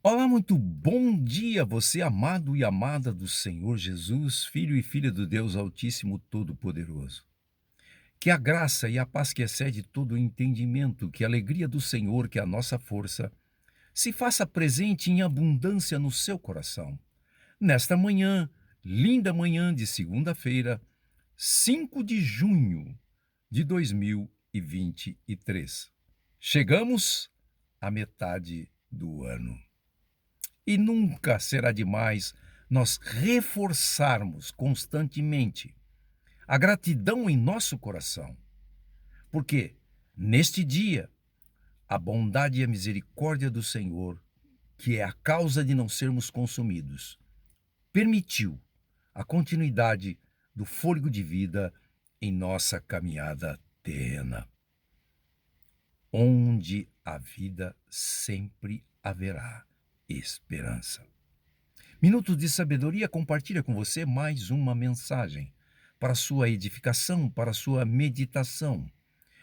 Olá, muito bom dia, você amado e amada do Senhor Jesus, filho e filha do Deus Altíssimo Todo-Poderoso. Que a graça e a paz que excede todo o entendimento, que a alegria do Senhor, que é a nossa força, se faça presente em abundância no seu coração. Nesta manhã, linda manhã de segunda-feira, 5 de junho de 2023. Chegamos à metade do ano. E nunca será demais nós reforçarmos constantemente a gratidão em nosso coração, porque neste dia a bondade e a misericórdia do Senhor, que é a causa de não sermos consumidos, permitiu a continuidade do fôlego de vida em nossa caminhada terrena, onde a vida sempre haverá esperança. Minutos de Sabedoria compartilha com você mais uma mensagem para sua edificação, para sua meditação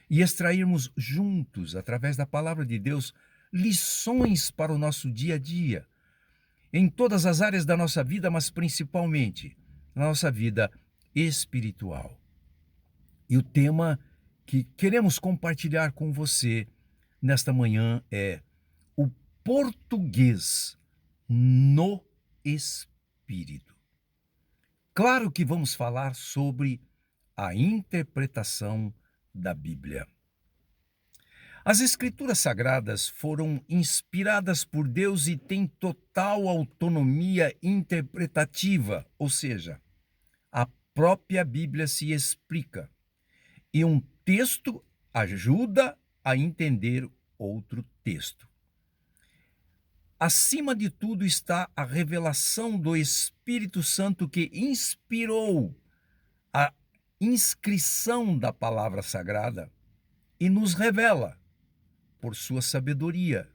e extrairmos juntos, através da palavra de Deus, lições para o nosso dia a dia, em todas as áreas da nossa vida, mas principalmente na nossa vida espiritual. E o tema que queremos compartilhar com você nesta manhã é o português no espírito. Claro que vamos falar sobre a interpretação da Bíblia. As Escrituras Sagradas foram inspiradas por Deus e têm total autonomia interpretativa, ou seja, a própria Bíblia se explica e um texto ajuda a entender outro texto. Acima de tudo está a revelação do Espírito Santo que inspirou a inscrição da palavra sagrada e nos revela, por sua sabedoria,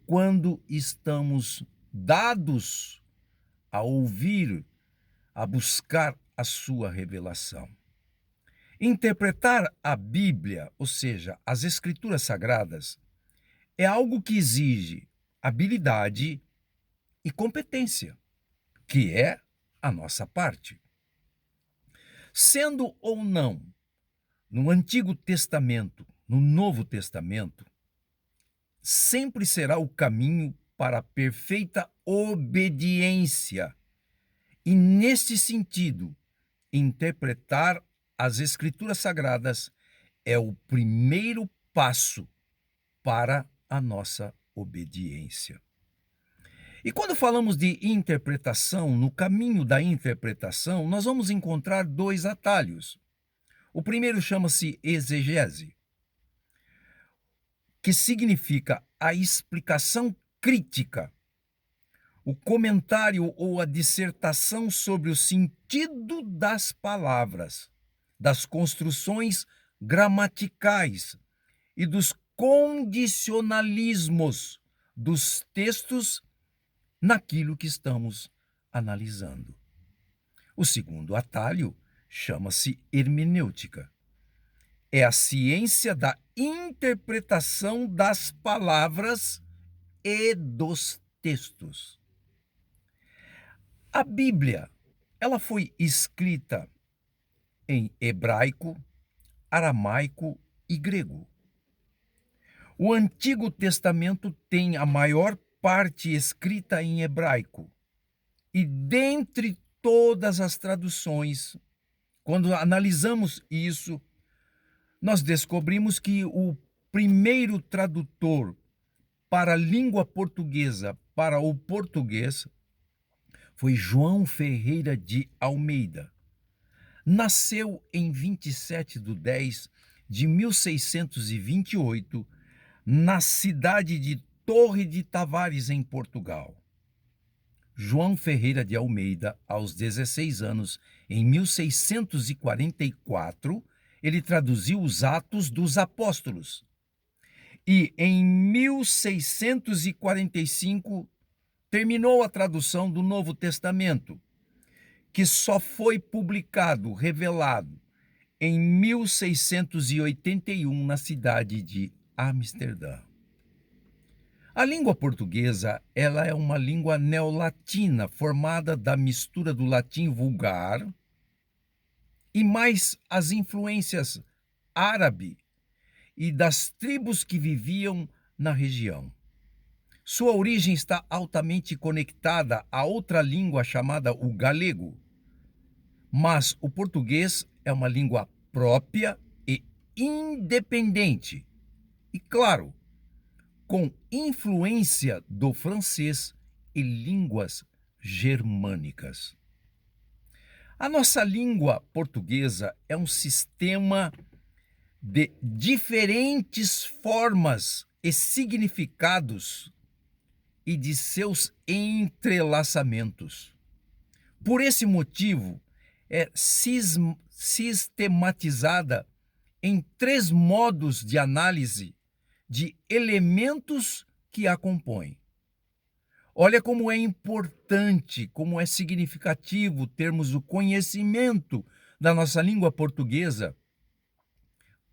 quando estamos dados a ouvir, a buscar a sua revelação. Interpretar a Bíblia, ou seja, as Escrituras Sagradas, é algo que exige habilidade e competência, que é a nossa parte. Sendo ou não no Antigo Testamento, no Novo Testamento, sempre será o caminho para a perfeita obediência. E, neste sentido, interpretar as Escrituras Sagradas é o primeiro passo para a nossa obediência. E quando falamos de interpretação, no caminho da interpretação, nós vamos encontrar dois atalhos. O primeiro chama-se exegese, que significa a explicação crítica, o comentário ou a dissertação sobre o sentido das palavras, das construções gramaticais e dos condicionalismos dos textos naquilo que estamos analisando. O segundo atalho chama-se hermenêutica. É a ciência da interpretação das palavras e dos textos. A Bíblia, ela foi escrita em hebraico, aramaico e grego. O Antigo Testamento tem a maior parte escrita em hebraico. E dentre todas as traduções, quando analisamos isso, nós descobrimos que o primeiro tradutor para a língua portuguesa, para o português, foi João Ferreira de Almeida. Nasceu em 27/10/1628, na cidade de Torre de Tavares, em Portugal. João Ferreira de Almeida, aos 16 anos, em 1644, ele traduziu os Atos dos Apóstolos. E em 1645 terminou a tradução do Novo Testamento, que só foi publicado, revelado, em 1681 na cidade de Amsterdã. A língua portuguesa, ela é uma língua neolatina, formada da mistura do latim vulgar e mais as influências árabe e das tribos que viviam na região. Sua origem está altamente conectada a outra língua chamada o galego, mas o português é uma língua própria e independente. E claro, com influência do francês e línguas germânicas. A nossa língua portuguesa é um sistema de diferentes formas e significados e de seus entrelaçamentos. Por esse motivo, é sistematizada em 3 modos de análise de elementos que a compõem. Olha como é importante, como é significativo termos o conhecimento da nossa língua portuguesa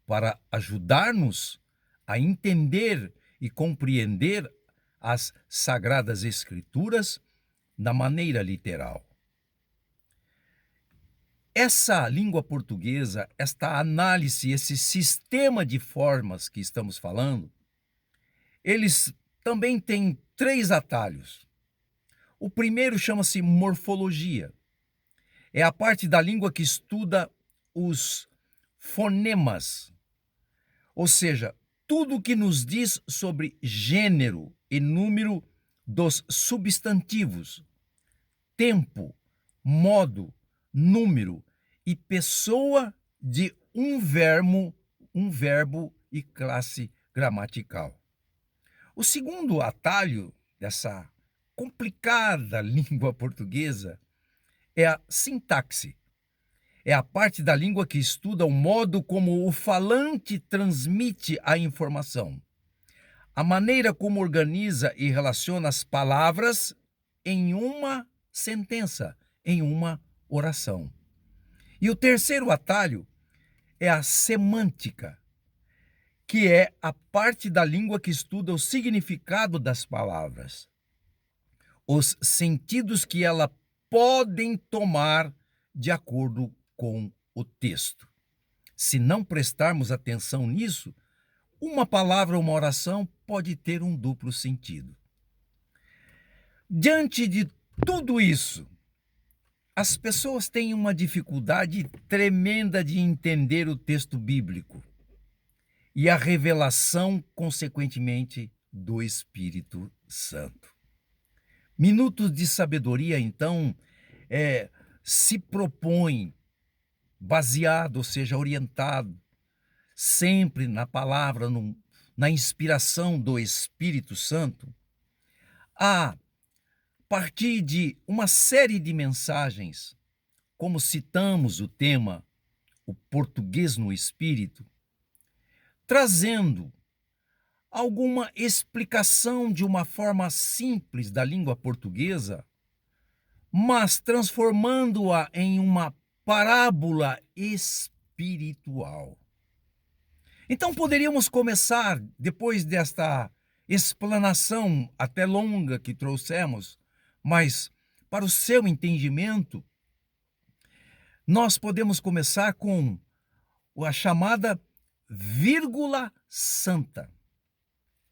para ajudar-nos a entender e compreender as Sagradas Escrituras da maneira literal. Essa língua portuguesa, esta análise, esse sistema de formas que estamos falando, eles também têm 3 atalhos. O primeiro chama-se morfologia. É a parte da língua que estuda os fonemas, ou seja, tudo que nos diz sobre gênero e número dos substantivos, tempo, modo, número e pessoa de um verbo e classe gramatical. O segundo atalho dessa complicada língua portuguesa é a sintaxe. É a parte da língua que estuda o modo como o falante transmite a informação, a maneira como organiza e relaciona as palavras em uma sentença, em uma oração. E o terceiro atalho é a semântica, que é a parte da língua que estuda o significado das palavras, os sentidos que elas podem tomar de acordo com o texto. Se não prestarmos atenção nisso, uma palavra ou uma oração pode ter um duplo sentido. Diante de tudo isso, as pessoas têm uma dificuldade tremenda de entender o texto bíblico e a revelação, consequentemente, do Espírito Santo. Minutos de Sabedoria, então, se propõe, baseado, ou seja, orientado, sempre na palavra, na inspiração do Espírito Santo, a partir de uma série de mensagens, como citamos o tema, o português no Espírito, trazendo alguma explicação de uma forma simples da língua portuguesa, mas transformando-a em uma parábola espiritual. Então poderíamos começar, depois desta explanação até longa que trouxemos, mas para o seu entendimento, nós podemos começar com a chamada vírgula santa.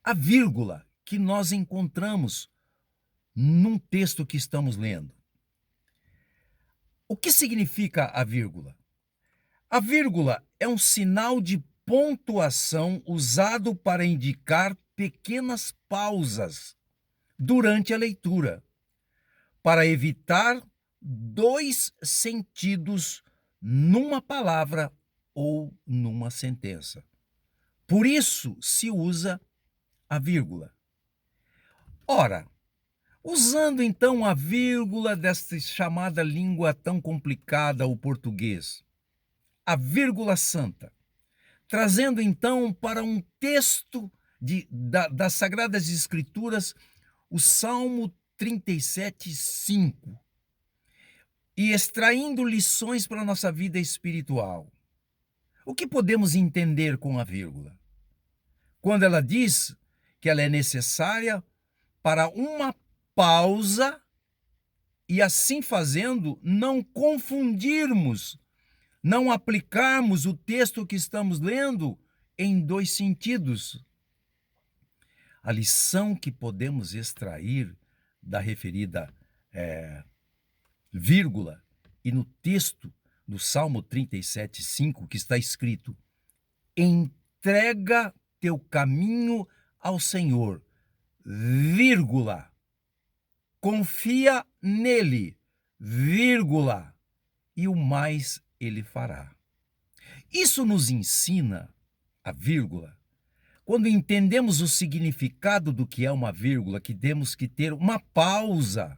A vírgula que nós encontramos num texto que estamos lendo. O que significa a vírgula? A vírgula é um sinal de pontuação usado para indicar pequenas pausas durante a leitura, para evitar 2 sentidos numa palavra ou numa sentença. Por isso se usa a vírgula. Ora, usando então a vírgula desta chamada língua tão complicada, o português, a vírgula santa, trazendo então para um texto das Sagradas Escrituras, o Salmo 37:5, e extraindo lições para a nossa vida espiritual. O que podemos entender com a vírgula? Quando ela diz que ela é necessária para uma pausa e, assim fazendo, não confundirmos, não aplicarmos o texto que estamos lendo em dois sentidos. A lição que podemos extrair da referida vírgula e no texto do Salmo 37:5, que está escrito: entrega teu caminho ao Senhor, vírgula, confia nele, vírgula, e o mais ele fará. Isso nos ensina, a vírgula, quando entendemos o significado do que é uma vírgula, que temos que ter uma pausa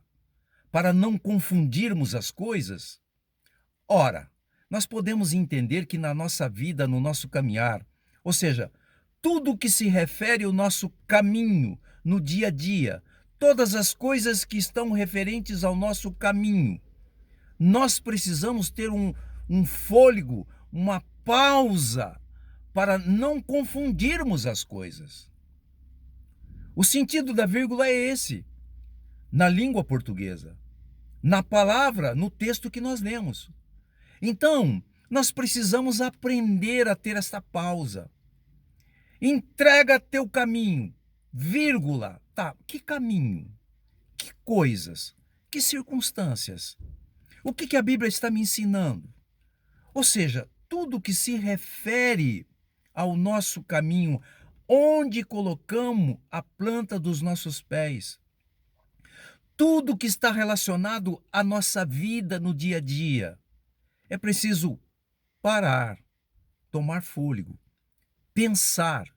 para não confundirmos as coisas. Ora, nós podemos entender que na nossa vida, no nosso caminhar, ou seja, tudo que se refere ao nosso caminho no dia a dia, todas as coisas que estão referentes ao nosso caminho, nós precisamos ter um fôlego, uma pausa, para não confundirmos as coisas. O sentido da vírgula é esse, na língua portuguesa, na palavra, no texto que nós lemos. Então, nós precisamos aprender a ter esta pausa. Entrega teu caminho, vírgula. Tá, que caminho? Que coisas? Que circunstâncias? O que a Bíblia está me ensinando? Ou seja, tudo que se refere ao nosso caminho, onde colocamos a planta dos nossos pés, tudo que está relacionado à nossa vida no dia a dia, é preciso parar, tomar fôlego, pensar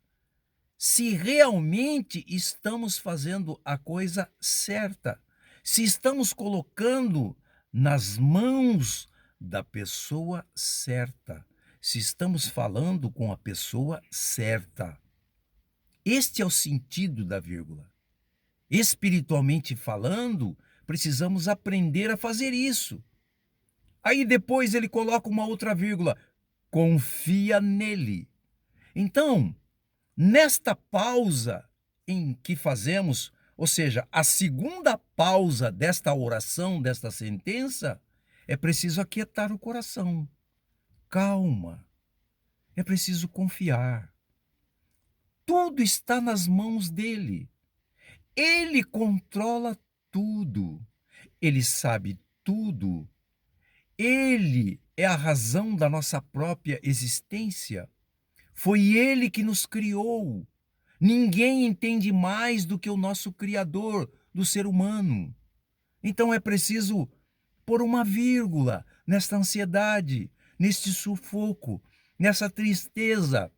se realmente estamos fazendo a coisa certa, se estamos colocando nas mãos da pessoa certa, se estamos falando com a pessoa certa. Este é o sentido da vírgula. Espiritualmente falando, precisamos aprender a fazer isso. Aí depois ele coloca uma outra vírgula, confia nele. Então, nesta pausa em que fazemos, ou seja, a segunda pausa desta oração, desta sentença, é preciso aquietar o coração. Calma. É preciso confiar. Tudo está nas mãos dele. Ele controla tudo. Ele sabe tudo. Ele é a razão da nossa própria existência. Foi ele que nos criou. Ninguém entende mais do que o nosso Criador do ser humano. Então é preciso pôr uma vírgula nesta ansiedade, neste sufoco, nessa tristeza.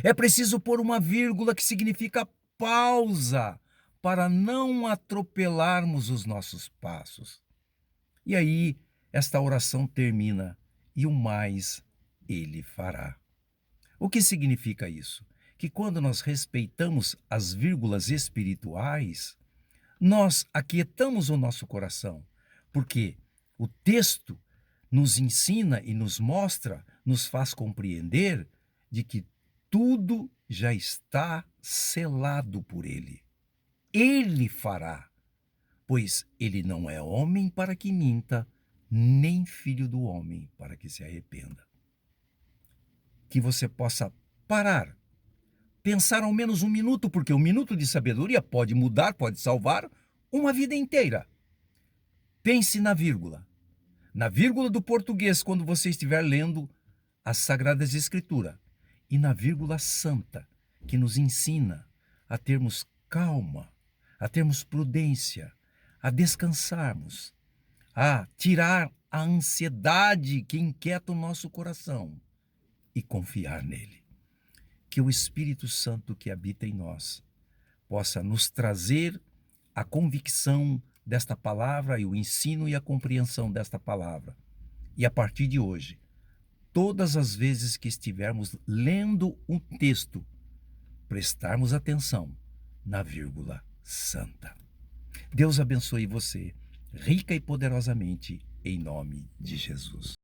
É preciso pôr uma vírgula que significa pausa, para não atropelarmos os nossos passos. E aí, esta oração termina, e o mais ele fará. O que significa isso? Que quando nós respeitamos as vírgulas espirituais, nós aquietamos o nosso coração, porque o texto nos ensina e nos mostra, nos faz compreender de que tudo já está selado por ele. Ele fará, pois ele não é homem para que minta, nem filho do homem para que se arrependa. Que você possa parar, pensar ao menos um minuto, porque um minuto de sabedoria pode mudar, pode salvar uma vida inteira. Pense na vírgula do português quando você estiver lendo as Sagradas Escrituras, e na vírgula santa, que nos ensina a termos calma, a termos prudência, a descansarmos, a tirar a ansiedade que inquieta o nosso coração e confiar nele. Que o Espírito Santo que habita em nós possa nos trazer a convicção desta palavra e o ensino e a compreensão desta palavra. E a partir de hoje, todas as vezes que estivermos lendo um texto, prestarmos atenção na vírgula santa. Deus abençoe você, rica e poderosamente, em nome de Jesus.